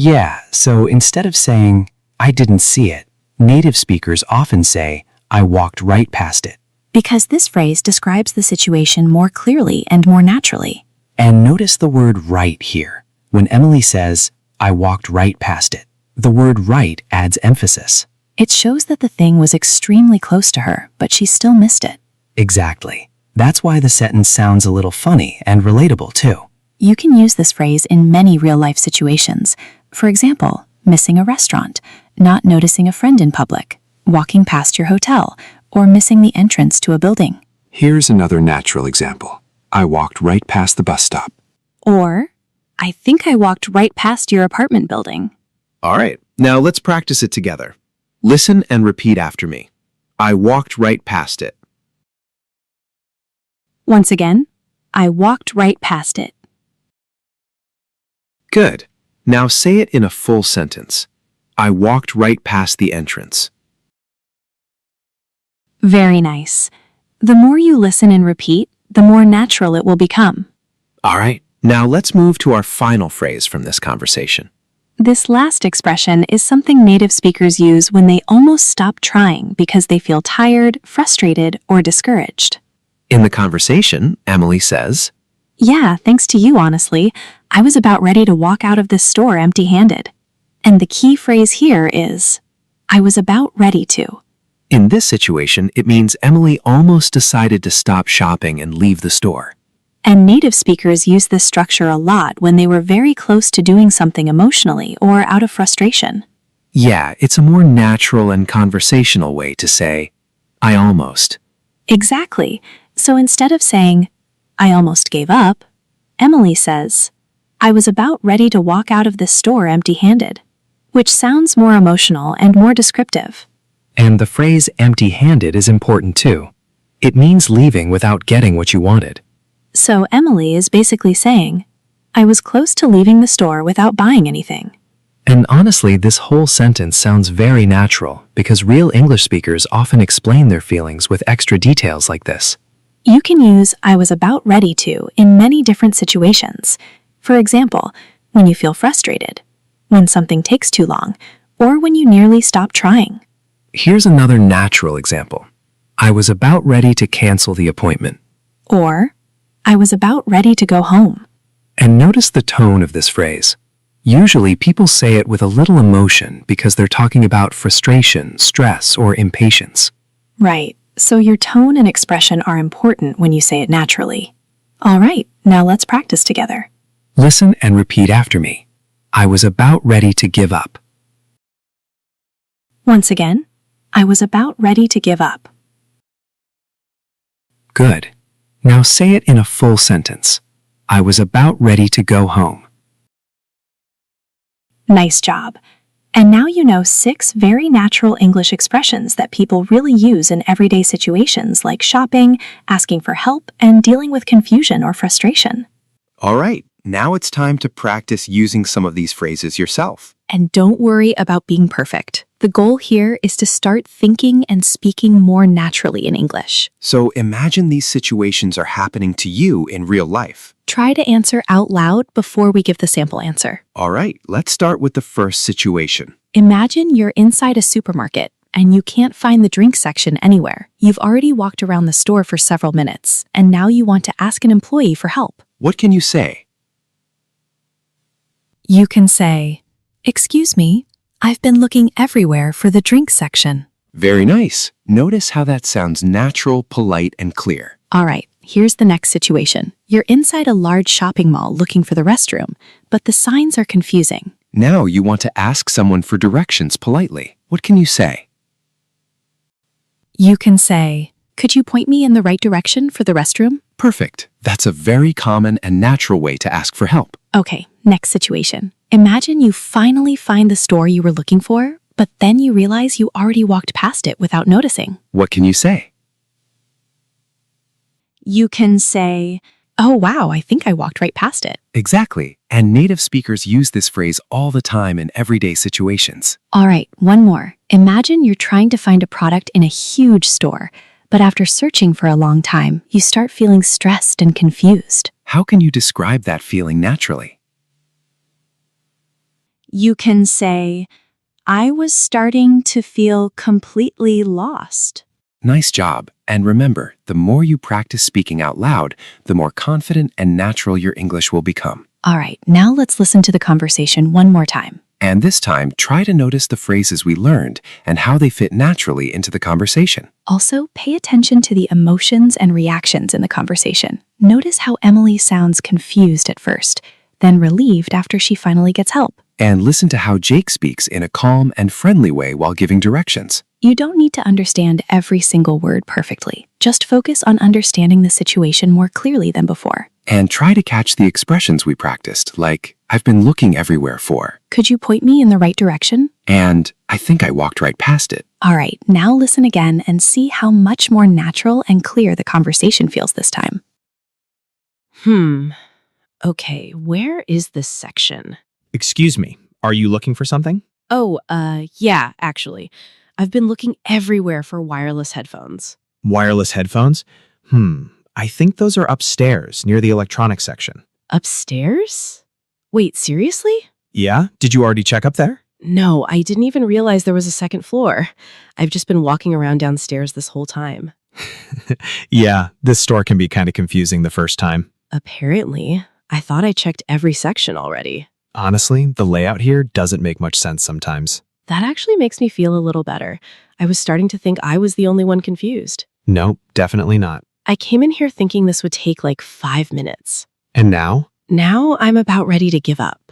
Yeah, so instead of saying, I didn't see it, native speakers often say, I walked right past it. Because this phrase describes the situation more clearly and more naturally. And notice the word right here. When Emily says, I walked right past it, the word right adds emphasis. It shows that the thing was extremely close to her, but she still missed it. Exactly. That's why the sentence sounds a little funny and relatable too. You can use this phrase in many real-life situations. For example, missing a restaurant, not noticing a friend in public, walking past your hotel, or missing the entrance to a building. Here's another natural example. I walked right past the bus stop. Or, I think I walked right past your apartment building. All right, now let's practice it together. Listen and repeat after me. I walked right past it. Once again, I walked right past it. Good. Now say it in a full sentence. I walked right past the entrance. Very nice. The more you listen and repeat, the more natural it will become. All right, now let's move to our final phrase from this conversation. This last expression is something native speakers use when they almost stop trying because they feel tired, frustrated, or discouraged. In the conversation, Emily says, Yeah, thanks to you, honestly. I was about ready to walk out of this store empty-handed. And the key phrase here is, I was about ready to. In this situation, it means Emily almost decided to stop shopping and leave the store. And native speakers use this structure a lot when they were very close to doing something emotionally or out of frustration. Yeah, it's a more natural and conversational way to say, I almost. Exactly. So instead of saying, I almost gave up, Emily says, I was about ready to walk out of this store empty-handed, which sounds more emotional and more descriptive. And the phrase empty-handed is important too. It means leaving without getting what you wanted. So Emily is basically saying, I was close to leaving the store without buying anything. And honestly, this whole sentence sounds very natural because real English speakers often explain their feelings with extra details like this. You can use I was about ready to in many different situations. For example, when you feel frustrated, when something takes too long, or when you nearly stop trying. Here's another natural example. I was about ready to cancel the appointment. Or, I was about ready to go home. And notice the tone of this phrase. Usually people say it with a little emotion because they're talking about frustration, stress, or impatience. Right, so your tone and expression are important when you say it naturally. All right, now let's practice together. Listen and repeat after me. I was about ready to give up. Once again, I was about ready to give up. Good. Now say it in a full sentence. I was about ready to go home. Nice job. And now you know 6 very natural English expressions that people really use in everyday situations like shopping, asking for help, and dealing with confusion or frustration. All right, now it's time to practice using some of these phrases yourself. And don't worry about being perfect. The goal here is to start thinking and speaking more naturally in English. So imagine these situations are happening to you in real life. Try to answer out loud before we give the sample answer. All right, let's start with the first situation. Imagine you're inside a supermarket and you can't find the drink section anywhere. You've already walked around the store for several minutes, and now you want to ask an employee for help. What can you say? You can say, Excuse me, I've been looking everywhere for the drink section. Very nice. Notice how that sounds natural, polite, and clear. All right, here's the next situation. You're inside a large shopping mall looking for the restroom, but the signs are confusing. Now you want to ask someone for directions politely. What can you say? You can say, Could you point me in the right direction for the restroom? Perfect. That's a very common and natural way to ask for help. Okay, next situation. Imagine you finally find the store you were looking for, but then you realize you already walked past it without noticing. What can you say? You can say, Oh wow, I think I walked right past it. Exactly. And native speakers use this phrase all the time in everyday situations. All right, one more. Imagine you're trying to find a product in a huge store, but after searching for a long time, you start feeling stressed and confused. How can you describe that feeling naturally? You can say, I was starting to feel completely lost. Nice job. And remember, the more you practice speaking out loud, the more confident and natural your English will become. All right, now let's listen to the conversation one more time. And this time, try to notice the phrases we learned and how they fit naturally into the conversation. Also, pay attention to the emotions and reactions in the conversation. Notice how Emily sounds confused at first, then relieved after she finally gets help. And listen to how Jake speaks in a calm and friendly way while giving directions. You don't need to understand every single word perfectly. Just focus on understanding the situation more clearly than before. And try to catch the expressions we practiced, like, I've been looking everywhere for. Could you point me in the right direction? And I think I walked right past it. All right, now listen again and see how much more natural and clear the conversation feels this time. Okay, where is this section? Excuse me, are you looking for something? Oh, yeah, actually. I've been looking everywhere for wireless headphones. Wireless headphones? I think those are upstairs near the electronics section. Upstairs? Wait, seriously? Yeah? Did you already check up there? No, I didn't even realize there was a second floor. I've just been walking around downstairs this whole time. Yeah, this store can be kind of confusing the first time. Apparently, I thought I checked every section already. Honestly, the layout here doesn't make much sense sometimes. That actually makes me feel a little better. I was starting to think I was the only one confused. Nope, definitely not. I came in here thinking this would take like 5 minutes. And now? Now I'm about ready to give up.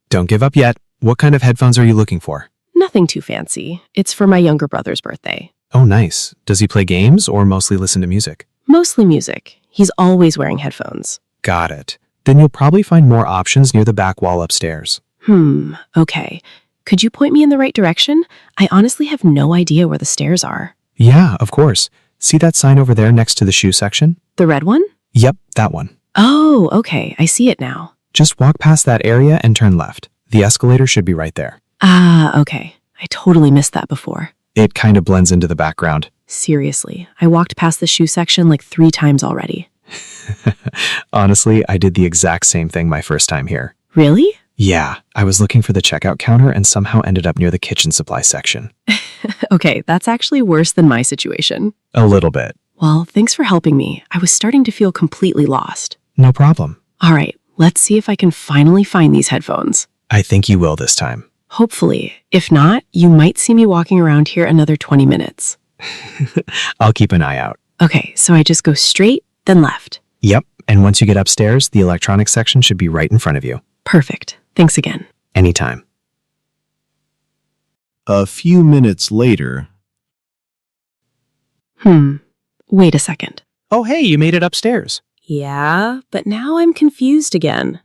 Don't give up yet. What kind of headphones are you looking for? Nothing too fancy. It's for my younger brother's birthday. Oh, nice. Does he play games or mostly listen to music? Mostly music. He's always wearing headphones. Got it. Then you'll probably find more options near the back wall upstairs. Okay. Could you point me in the right direction? I honestly have no idea where the stairs are. Yeah, of course. See that sign over there next to the shoe section? The red one? Yep, that one. Oh, okay. I see it now. Just walk past that area and turn left. The escalator should be right there. Ah, okay. I totally missed that before. It kind of blends into the background. Seriously, I walked past the shoe section like 3 times already. Honestly, I did the exact same thing my first time here. Really? Yeah, I was looking for the checkout counter and somehow ended up near the kitchen supply section. Okay, that's actually worse than my situation. A little bit. Well, thanks for helping me. I was starting to feel completely lost. No problem. All right, let's see if I can finally find these headphones. I think you will this time. Hopefully. If not, you might see me walking around here another 20 minutes. I'll keep an eye out. Okay, so I just go straight, then left. Yep, and once you get upstairs, the electronics section should be right in front of you. Perfect. Thanks again. Anytime. A few minutes later, Wait a second. Oh, hey, you made it upstairs. Yeah, but now I'm confused again.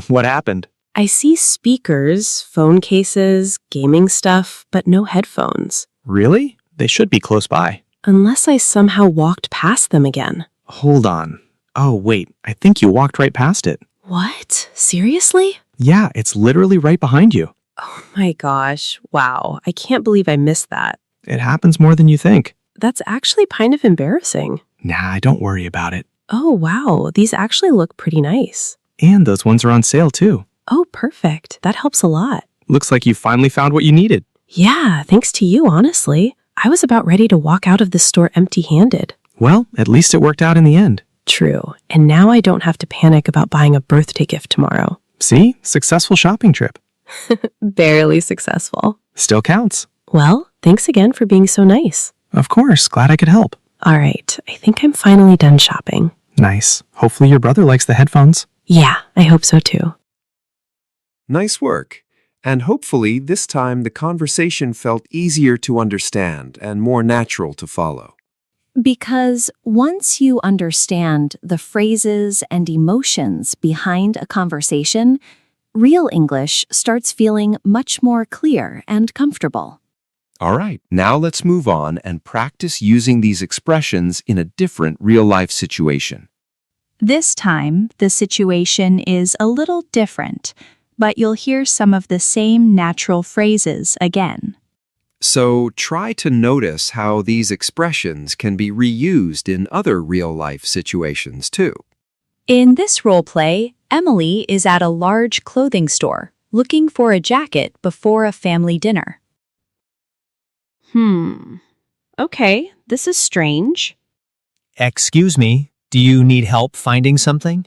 What happened? I see speakers, phone cases, gaming stuff, but no headphones. Really? They should be close by. Unless I somehow walked past them again. Hold on. Oh, wait, I think you walked right past it. What? Seriously? Yeah, it's literally right behind you. Oh my gosh. Wow. I can't believe I missed that. It happens more than you think. That's actually kind of embarrassing. Nah, don't worry about it. Oh, wow. These actually look pretty nice. And those ones are on sale too. Oh, perfect. That helps a lot. Looks like you finally found what you needed. Yeah, thanks to you, honestly. I was about ready to walk out of this store empty-handed. Well, at least it worked out in the end. True. And now I don't have to panic about buying a birthday gift tomorrow. See? Successful shopping trip. Barely successful. Still counts. Well, thanks again for being so nice. Of course, glad I could help. All right, I think I'm finally done shopping. Nice. Hopefully your brother likes the headphones. Yeah, I hope so too. Nice work. And hopefully this time the conversation felt easier to understand and more natural to follow. Because once you understand the phrases and emotions behind a conversation, real English starts feeling much more clear and comfortable. All right, now let's move on and practice using these expressions in a different real-life situation. This time, the situation is a little different, but you'll hear some of the same natural phrases again. So try to notice how these expressions can be reused in other real-life situations too. In this role play, Emily is at a large clothing store, looking for a jacket before a family dinner. Okay, this is strange. Excuse me, do you need help finding something?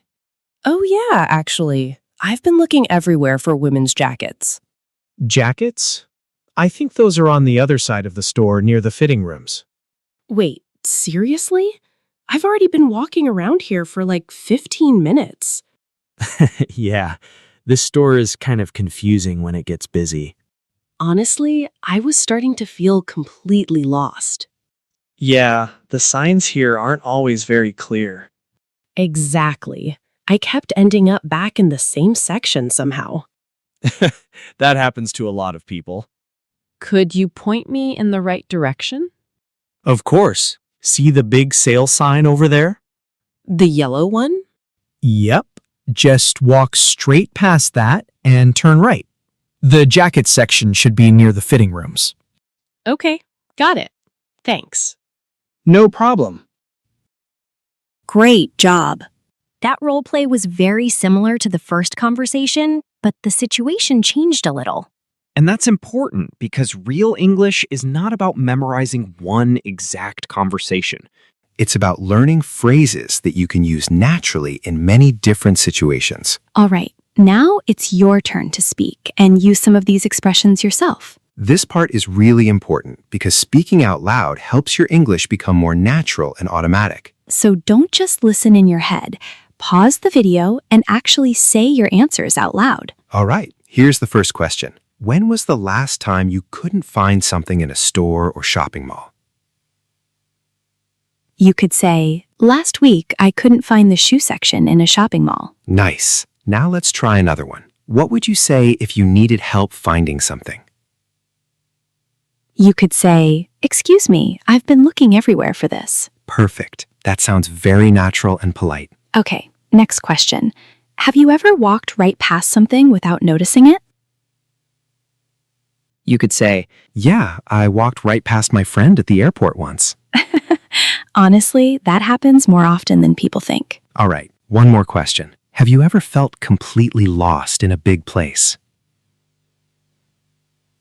Oh yeah, actually. I've been looking everywhere for women's jackets. Jackets? I think those are on the other side of the store near the fitting rooms. Wait, seriously? I've already been walking around here for like 15 minutes. Yeah, this store is kind of confusing when it gets busy. Honestly, I was starting to feel completely lost. Yeah, the signs here aren't always very clear. Exactly. I kept ending up back in the same section somehow. That happens to a lot of people. Could you point me in the right direction? Of course. See the big sale sign over there? The yellow one? Yep. Just walk straight past that and turn right. The jacket section should be near the fitting rooms. Okay, got it. Thanks. No problem. Great job. That role play was very similar to the first conversation, but the situation changed a little. And that's important because real English is not about memorizing one exact conversation. It's about learning phrases that you can use naturally in many different situations. All right, now it's your turn to speak and use some of these expressions yourself. This part is really important because speaking out loud helps your English become more natural and automatic. So don't just listen in your head. Pause the video and actually say your answers out loud. All right, here's the first question. When was the last time you couldn't find something in a store or shopping mall? You could say, last week I couldn't find the shoe section in a shopping mall. Nice. Now let's try another one. What would you say if you needed help finding something? You could say, excuse me, I've been looking everywhere for this. Perfect. That sounds very natural and polite. Okay, next question. Have you ever walked right past something without noticing it? You could say, Yeah, I walked right past my friend at the airport once. Honestly, that happens more often than people think. All right, one more question. Have you ever felt completely lost in a big place?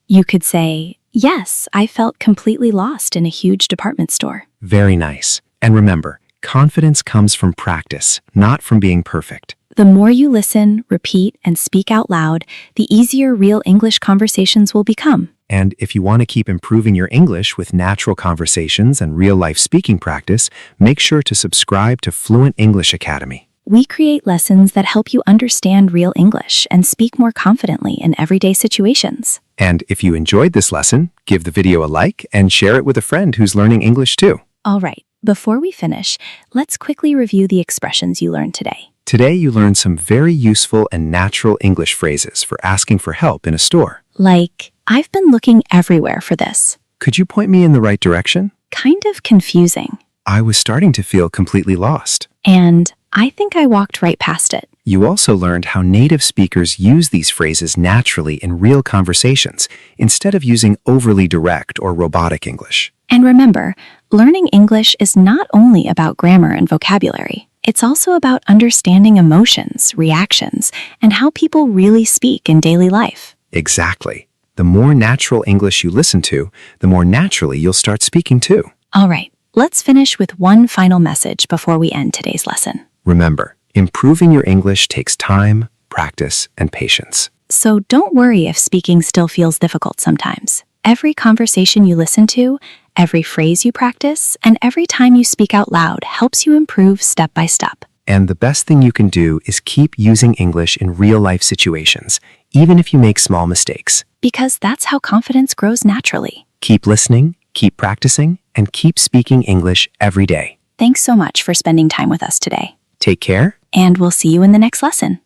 You could say, yes, I felt completely lost in a huge department store. Very nice. And remember, confidence comes from practice, not from being perfect. The more you listen, repeat, and speak out loud, the easier real English conversations will become. And if you want to keep improving your English with natural conversations and real-life speaking practice, make sure to subscribe to Fluent English Academy. We create lessons that help you understand real English and speak more confidently in everyday situations. And if you enjoyed this lesson, give the video a like and share it with a friend who's learning English too. All right, before we finish, let's quickly review the expressions you learned today. Today you learned some very useful and natural English phrases for asking for help in a store. Like, I've been looking everywhere for this. Could you point me in the right direction? Kind of confusing. I was starting to feel completely lost. And I think I walked right past it. You also learned how native speakers use these phrases naturally in real conversations instead of using overly direct or robotic English. And remember, learning English is not only about grammar and vocabulary. It's also about understanding emotions, reactions, and how people really speak in daily life. Exactly. The more natural English you listen to, the more naturally you'll start speaking too. All right, let's finish with one final message before we end today's lesson. Remember, improving your English takes time, practice, and patience. So don't worry if speaking still feels difficult sometimes. Every conversation you listen to, every phrase you practice, and every time you speak out loud helps you improve step by step. And the best thing you can do is keep using English in real-life situations, even if you make small mistakes. Because that's how confidence grows naturally. Keep listening, keep practicing, and keep speaking English every day. Thanks so much for spending time with us today. Take care. And we'll see you in the next lesson.